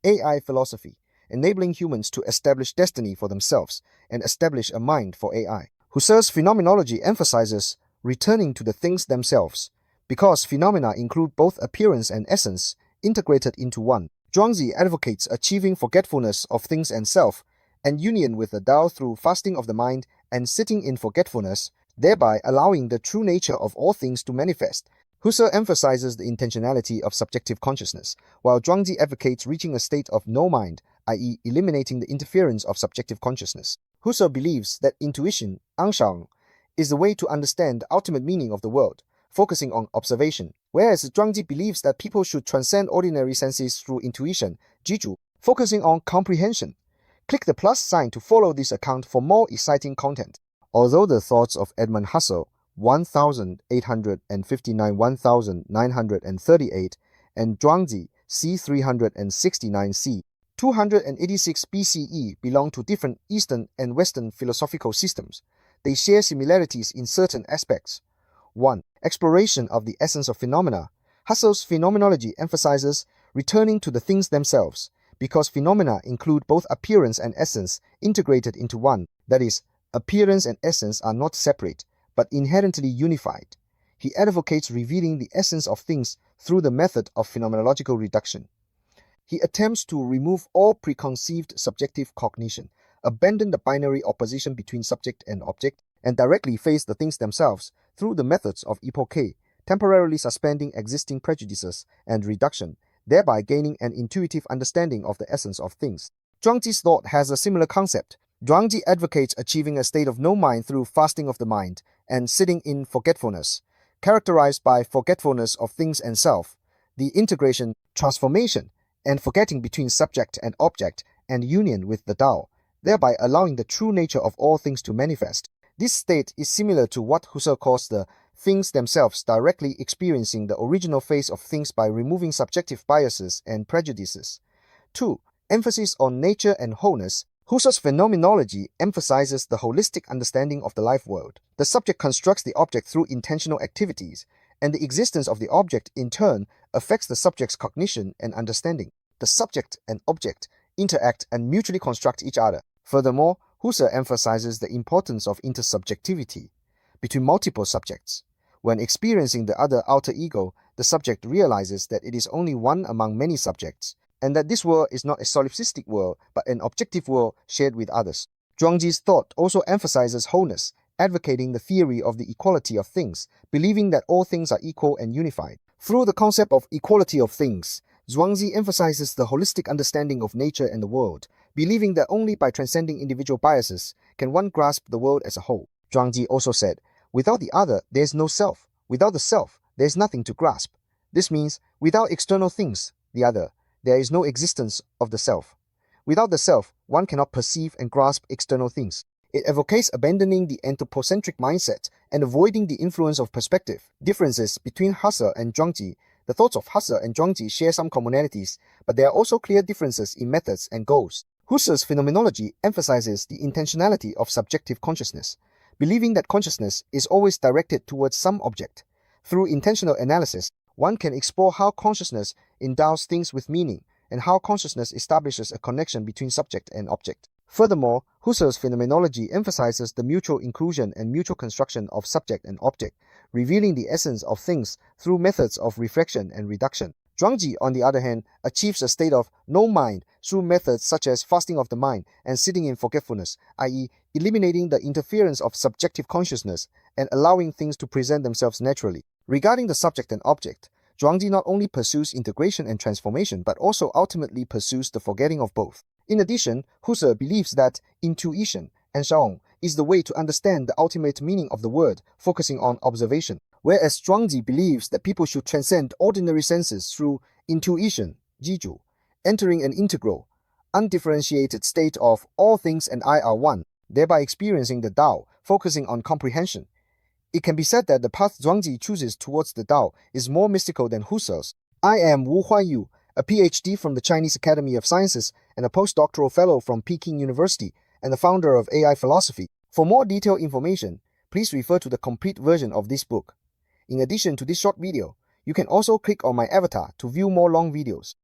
AI philosophy, enabling humans to establish destiny for themselves and establish a mind for AI. Husserl's phenomenology emphasizes returning to the things themselves, because phenomena include both appearance and essence integrated into one. Zhuangzi advocates achieving forgetfulness of things and self, and union with the Tao through fasting of the mind and sitting in forgetfulness, thereby allowing the true nature of all things to manifest. Husserl emphasizes the intentionality of subjective consciousness, while Zhuangzi advocates reaching a state of no mind, i.e., eliminating the interference of subjective consciousness. Husserl believes that intuition, anschauung, is the way to understand the ultimate meaning of the world, focusing on observation, whereas Zhuangzi believes that people should transcend ordinary senses through intuition, zhijue, focusing on comprehension. Click the plus sign to follow this account for more exciting content. Although the thoughts of Edmund Husserl 1859-1938 and Zhuangzi c. 369 c. 286 BCE belong to different Eastern and Western philosophical systems, they share similarities in certain aspects. 1. Exploration of the essence of phenomena. Husserl's phenomenology emphasizes returning to the things themselves, because phenomena include both appearance and essence integrated into one, that is, appearance and essence are not separate, but inherently unified. He advocates revealing the essence of things through the method of phenomenological reduction. He attempts to remove all preconceived subjective cognition, abandon the binary opposition between subject and object, and directly face the things themselves through the methods of epoche, temporarily suspending existing prejudices and reduction, thereby gaining an intuitive understanding of the essence of things. Zhuangzi's thought has a similar concept. Zhuangzi advocates achieving a state of no mind through fasting of the mind and sitting in forgetfulness, characterized by forgetfulness of things and self, the integration, transformation, and forgetting between subject and object and union with the Tao, thereby allowing the true nature of all things to manifest. This state is similar to what Husserl calls the things themselves, directly experiencing the original phase of things by removing subjective biases and prejudices. 2. Emphasis on nature and wholeness. Husserl's phenomenology emphasizes the holistic understanding of the life world. The subject constructs the object through intentional activities, and the existence of the object, in turn, affects the subject's cognition and understanding. The subject and object interact and mutually construct each other. Furthermore, Husserl emphasizes the importance of intersubjectivity between multiple subjects. When experiencing the other alter ego, the subject realizes that it is only one among many subjects, and that this world is not a solipsistic world, but an objective world shared with others. Zhuangzi's thought also emphasizes wholeness, advocating the theory of the equality of things, believing that all things are equal and unified. Through the concept of equality of things, Zhuangzi emphasizes the holistic understanding of nature and the world, believing that only by transcending individual biases can one grasp the world as a whole. Zhuangzi also said, without the other, there is no self. Without the self, there is nothing to grasp. This means, without external things, the other, there is no existence of the self. Without the self, one cannot perceive and grasp external things. It advocates abandoning the anthropocentric mindset and avoiding the influence of perspective. Differences between Husserl and Zhuangzi. The thoughts of Husserl and Zhuangzi share some commonalities, but there are also clear differences in methods and goals. Husserl's phenomenology emphasizes the intentionality of subjective consciousness, believing that consciousness is always directed towards some object. Through intentional analysis, one can explore how consciousness endows things with meaning and how consciousness establishes a connection between subject and object. Furthermore, Husserl's phenomenology emphasizes the mutual inclusion and mutual construction of subject and object, revealing the essence of things through methods of reflection and reduction. Zhuangzi, on the other hand, achieves a state of no mind through methods such as fasting of the mind and sitting in forgetfulness, i.e., eliminating the interference of subjective consciousness and allowing things to present themselves naturally. Regarding the subject and object, Zhuangzi not only pursues integration and transformation, but also ultimately pursues the forgetting of both. In addition, Husserl believes that intuition, anschauung, is the way to understand the ultimate meaning of the word, focusing on observation, whereas Zhuangzi believes that people should transcend ordinary senses through intuition, zhijue, entering an integral, undifferentiated state of all things and I are one, thereby experiencing the Tao, focusing on comprehension. It can be said that the path Zhuangzi chooses towards the Tao is more mystical than Husserl's. I am Wu Huaiyu, a PhD from the Chinese Academy of Sciences and a postdoctoral fellow from Peking University and the founder of AI philosophy. For more detailed information, please refer to the complete version of this book. In addition to this short video, you can also click on my avatar to view more long videos.